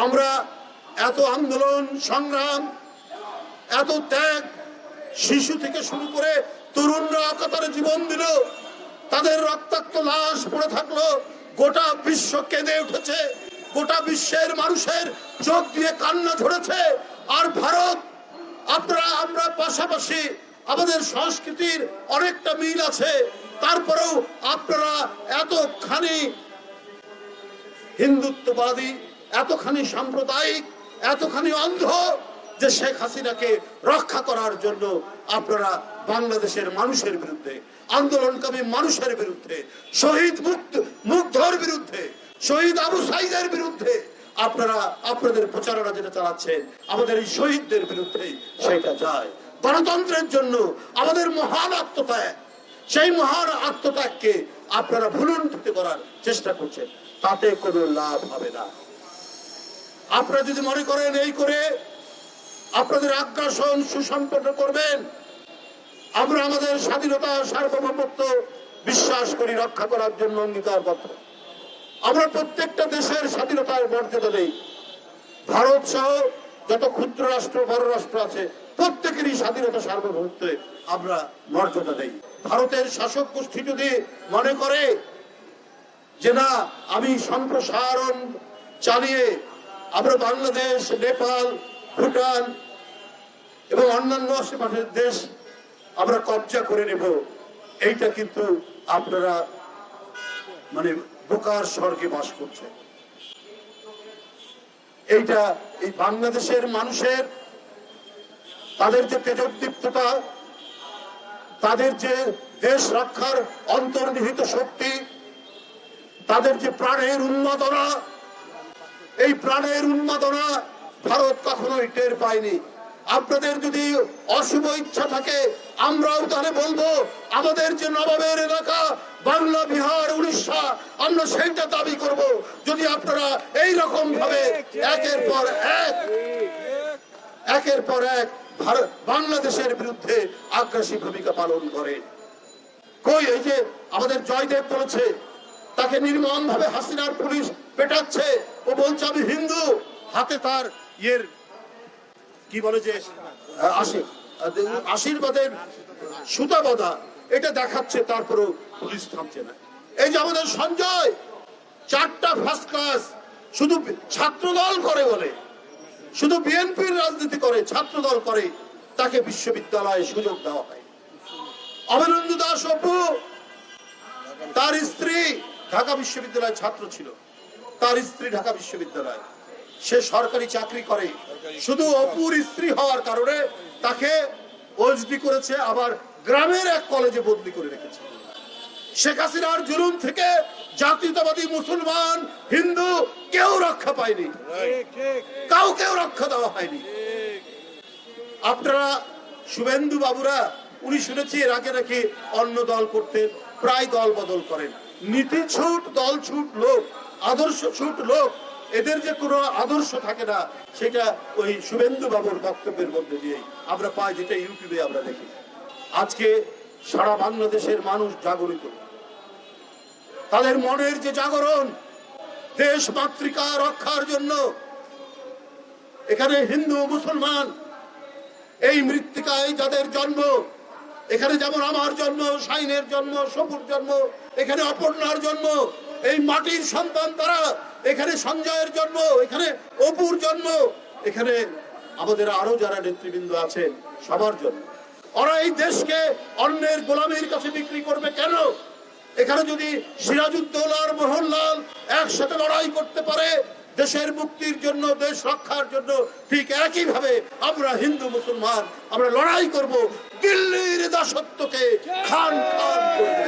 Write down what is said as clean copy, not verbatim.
আমরা এত আন্দোলন সংগ্রাম, এত ত্যাগ, শিশু থেকে শুরু করে তরুণরা কাতারে জীবন দিল, তাদের রক্তাক্ত লাশ পড়ে থাকলো, গোটা বিশ্ব কেঁদে উঠেছে, গোটা বিশ্বের মানুষের চোখ দিয়ে কান্না ঝরেছে। আর ভারত, আমরা পাশাপাশি, আমাদের সংস্কৃতির অনেকটা মিল আছে, তারপরেও আপনারা এতখানি হিন্দুত্ববাদী, এতখানি সাম্প্রদায়িক, এতখানি অন্ধ যে শেখ হাসিনাকে রক্ষা করার জন্য আপনারা বাংলাদেশের মানুষের বিরুদ্ধে, আন্দোলনকামী মানুষের বিরুদ্ধে, শহীদ মুগ্ধর বিরুদ্ধে, শহীদ আবু সাইদের বিরুদ্ধে আপনারা আপনাদের প্রচারণা যেটা চালাচ্ছেন, আমাদের এই শহীদদের বিরুদ্ধে সেটা যায়। গণতন্ত্রের জন্য আমাদের মহান আত্মত্যাগ, সেই মহান আত্মত্যাগকে আপনারা ভুলুণ্ঠিত করার চেষ্টা করছেন, তাতে কোনো লাভ হবে না। আপনারা যদি মনে করেন এই করে আপনাদের আগ্রাসন সুসম্পন্ন করবেন, আমরা আমাদের স্বাধীনতা সার্বভৌমত্ব বিশ্বাস করি, রক্ষা করার জন্য অঙ্গীকারবদ্ধ। আমরা প্রত্যেকটা দেশের স্বাধীনতার মর্যাদা দেই। ভারত সহ যত ক্ষুদ্র রাষ্ট্র, বড় রাষ্ট্র আছে, প্রত্যেকেরই স্বাধীনতা সার্বভৌমত্বে আমরা মর্যাদা দেই। ভারতের শাসক গোষ্ঠী যদি মনে করে যে না, আমি সম্প্রসারণ চালিয়ে আমরা বাংলাদেশ, নেপাল, ভুটান এবং অন্যান্য আশেপাশের দেশ আমরা কবজা করে নেব, এইটা কিন্তু আপনারা মানে বোকার স্বর্গে বাস করছে। এইটা এই বাংলাদেশের মানুষের, তাদের যে তেজোদ্দীপ্ততা, তাদের যে দেশ রক্ষার অন্তর্নিহিত শক্তি, তাদের যে প্রাণের উন্মাদনা, এই প্রাণের উন্মাদনা ভারত কখনোই টের পায়নি। আপনাদের যদি অশুভ ইচ্ছা থাকে, আমরাও তাহলে বলবো আমাদের যে নবাবের এলাকা বাংলা, বিহার, উড়িষ্যা, আমরা সেইটা দাবি করব। যদি আপনারা এই রকম ভাবে একের পর এক বাংলাদেশের বিরুদ্ধে আগ্রাসী ভূমিকা পালন করেন। কই এই যে আমাদের জয়দেব বলেছে, তাকে নির্মম ভাবে হাসিনার পুলিশ পেটাচ্ছে, ও বলছে আমি হিন্দু, হাতে তার ইয়ের কি বলে যে আশীর্বাদের সুতা বাঁধা, এটা দেখাচ্ছে, তারপরেও পুলিশ থামছে না। এই যে আমাদের সঞ্জয় 4টা ফার্স্ট ক্লাস শুধু ছাত্র দল করে বলে, শুধু বিএনপির রাজনীতি করে, ছাত্র দল করে, তাকে বিশ্ববিদ্যালয়ে সুযোগ দেওয়া হয়। অমরেন্দু দাস অপু, তার স্ত্রী ঢাকা বিশ্ববিদ্যালয়ের ছাত্র ছিল, তার স্ত্রী ঢাকা বিশ্ববিদ্যালয়, সে সরকারি চাকরি করে, শুধু অপুর স্ত্রী হওয়ার কারণে তাকে ওএসডি করেছে, আবার গ্রামের এক কলেজে বদলি করে রেখেছে। শেখ হাসিনার জুলুম থেকে জাতীয়তাবাদী মুসলমান, হিন্দু কেউ রক্ষা পায়নি, কাউকেও রক্ষা দেওয়া হয়নি। আপনারা শুভেন্দু বাবুরা, উনি শুনেছি এর আগে নাকি অন্য দল করতেন, প্রায় দল বদল করেন। নীতি ছুট, দল ছুট লোক, আদর্শ ছুট লোক, এদের যে কোনো আদর্শ থাকে না, সেটা ওই শুভেন্দু বাবুর বক্তব্যের মধ্যে দিয়ে আমরা পাই, যেটা ইউটিউবে আমরা দেখি। আজকে সারা বাংলাদেশের মানুষ জাগরিত, তাদের মনের যে জাগরণ, দেশ মাতৃকা রক্ষার জন্য। এখানে হিন্দু, মুসলমান, এই মৃত্তিকায় যাদের জন্ম, এখানে যেমন আমার জন্ম, শাইনের জন্ম, সপুর জন্ম, এখানে অপর্ণার জন্ম, এই মাটির সন্তান তারা, এখানে সঞ্জয়ের জন্ম, এখানে অপুর জন্ম, এখানে আমাদের আরো যারা নেতৃবৃন্দ আছেন সবার জন্য। ওরা এই দেশকে অন্যের গোলামীর কাছে বিক্রি করবে কেন? এখানে যদি সিরাজউদ্দৌলা আর মোহনলাল একসাথে লড়াই করতে পারে দেশের মুক্তির জন্য, দেশ রক্ষার জন্য, ঠিক একই ভাবে আমরা হিন্দু মুসলমান আমরা লড়াই করব দিল্লির দাসত্বকে খান খান করব।